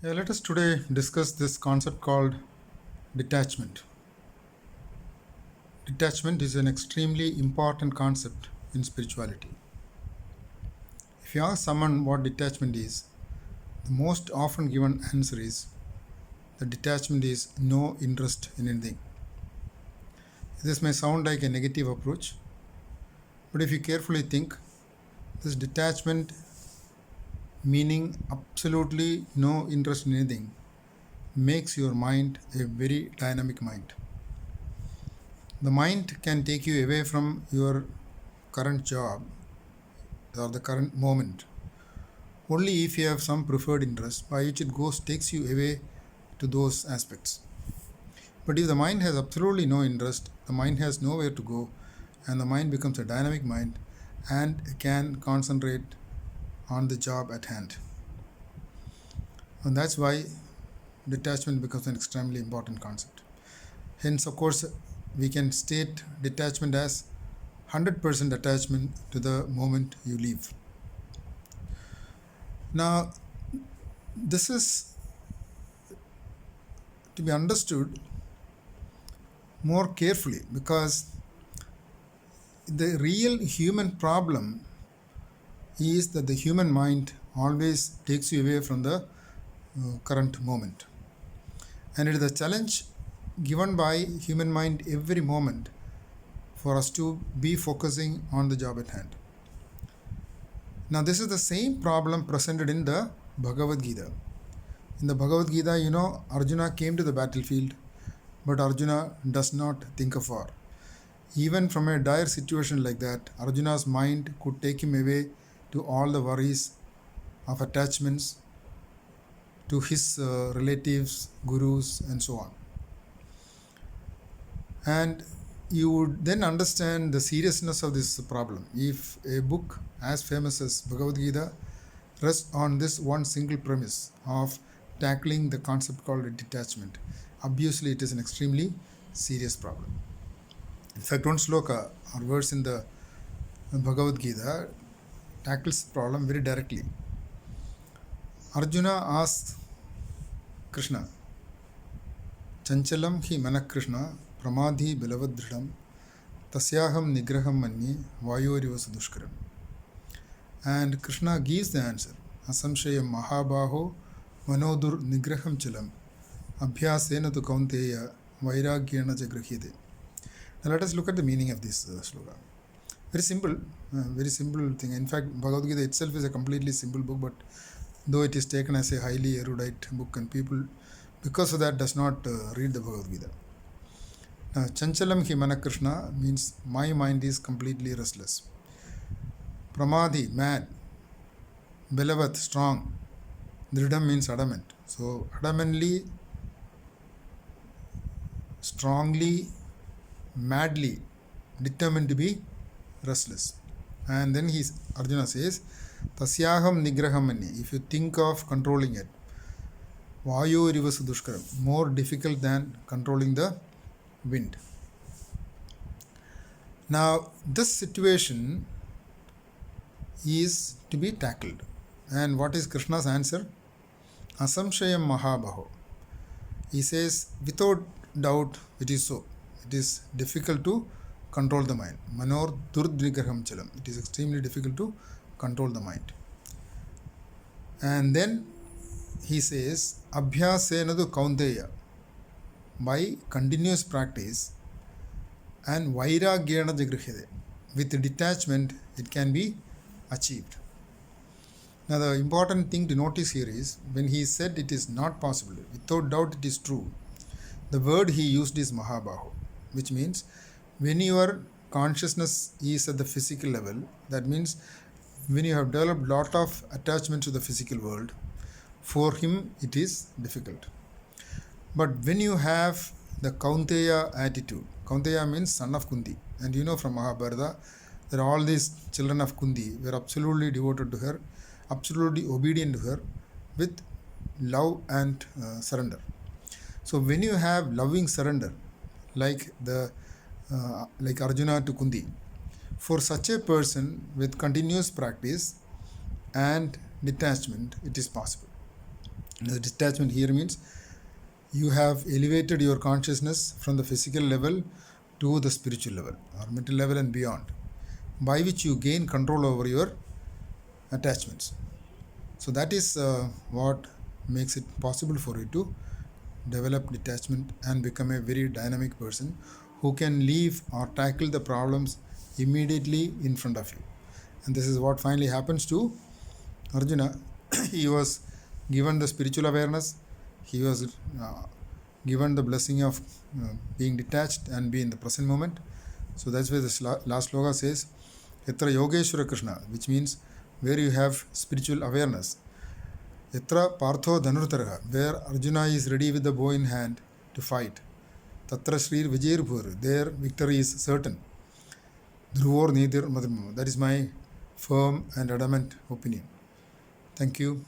Let us today discuss this concept called detachment. Detachment is an extremely important concept in spirituality. If you ask someone what detachment is, the most often given answer is that detachment is no interest in anything. This may sound like a negative approach, but if you carefully think, this detachment, meaning absolutely no interest in anything, makes your mind a very dynamic mind. The mind can take you away from your current job or the current moment only if you have some preferred interest by which it goes takes you away to those aspects. But if the mind has absolutely no interest, the mind has nowhere to go, and the mind becomes a dynamic mind and can concentrate on the job at hand. And that's why detachment becomes an extremely important concept. Hence, of course, we can state detachment as 100% attachment to the moment you leave. Now, this is to be understood more carefully because the real human problem is that the human mind always takes you away from the current moment, and it is a challenge given by human mind every moment for us to be focusing on the job at hand. Now this is the same problem presented in the Bhagavad Gita. In the Bhagavad Gita, Arjuna came to the battlefield, but Arjuna does not think of war. Even from a dire situation like that, Arjuna's mind could take him away to all the worries of attachments to his relatives, gurus, and so on. And you would then understand the seriousness of this problem if a book as famous as Bhagavad Gita rests on this one single premise of tackling the concept called detachment. Obviously, it is an extremely serious problem. In fact, one sloka or verse in the Bhagavad Gita tackles the problem very directly. Arjuna asks Krishna, Chanchalam hi manak Krishna pramadhi bilavadridam tasyaham nigraham manye vayoriva sudushkaram. And Krishna gives the answer, Asamshayam mahabaho manodur nigraham chalam abhyasena tu kaunteya vairagyena jagrahyate. Now let us look at the meaning of this sloka. Very simple thing. In fact, Bhagavad Gita itself is a completely simple book, but though it is taken as a highly erudite book, and people, because of that, does not read the Bhagavad Gita. Now, Chanchalam hi mana Krishna means my mind is completely restless. Pramadhi, mad. Belavat, strong. Dridam means adamant. So, adamantly, strongly, madly determined to be restless. And then Arjuna says, Tasyaham nigraham manye. If you think of controlling it, Vayo rivasa dushkaram, more difficult than controlling the wind. Now, this situation is to be tackled. And what is Krishna's answer? Asamshayam mahabaho. He says, without doubt, it is so. It is difficult to control the mind. Manor durdrigraham chalam. It is extremely difficult to control the mind. And then he says, Abhyasena tu kaunteya. By continuous practice and vairagyena jagrahyate. With detachment, it can be achieved. Now, the important thing to notice here is when he said it is not possible, without doubt it is true, the word he used is mahabaho, which means when your consciousness is at the physical level, that means when you have developed lot of attachment to the physical world, for him it is difficult. But when you have the Kaunteya attitude, Kaunteya means son of Kunti, and from Mahabharata, that all these children of Kunti were absolutely devoted to her, absolutely obedient to her with love and surrender. So when you have loving surrender, like Arjuna to Kunti, for such a person with continuous practice and detachment, it is possible. The detachment here means you have elevated your consciousness from the physical level to the spiritual level or mental level and beyond, by which you gain control over your attachments. So that is what makes it possible for you to develop detachment and become a very dynamic person who can leave or tackle the problems immediately in front of you. And this is what finally happens to Arjuna. He was given the spiritual awareness, he was given the blessing of being detached and be in the present moment. So that's why this last sloka says, Yatra Yogeshwara Krishna, which means where you have spiritual awareness. Yatra Partho Dhanurtaraha, where Arjuna is ready with the bow in hand to fight. Tatra Srir Vijayirpur, there victory is certain. Dhruvor Nidir Madhurma. That is my firm and adamant opinion. Thank you.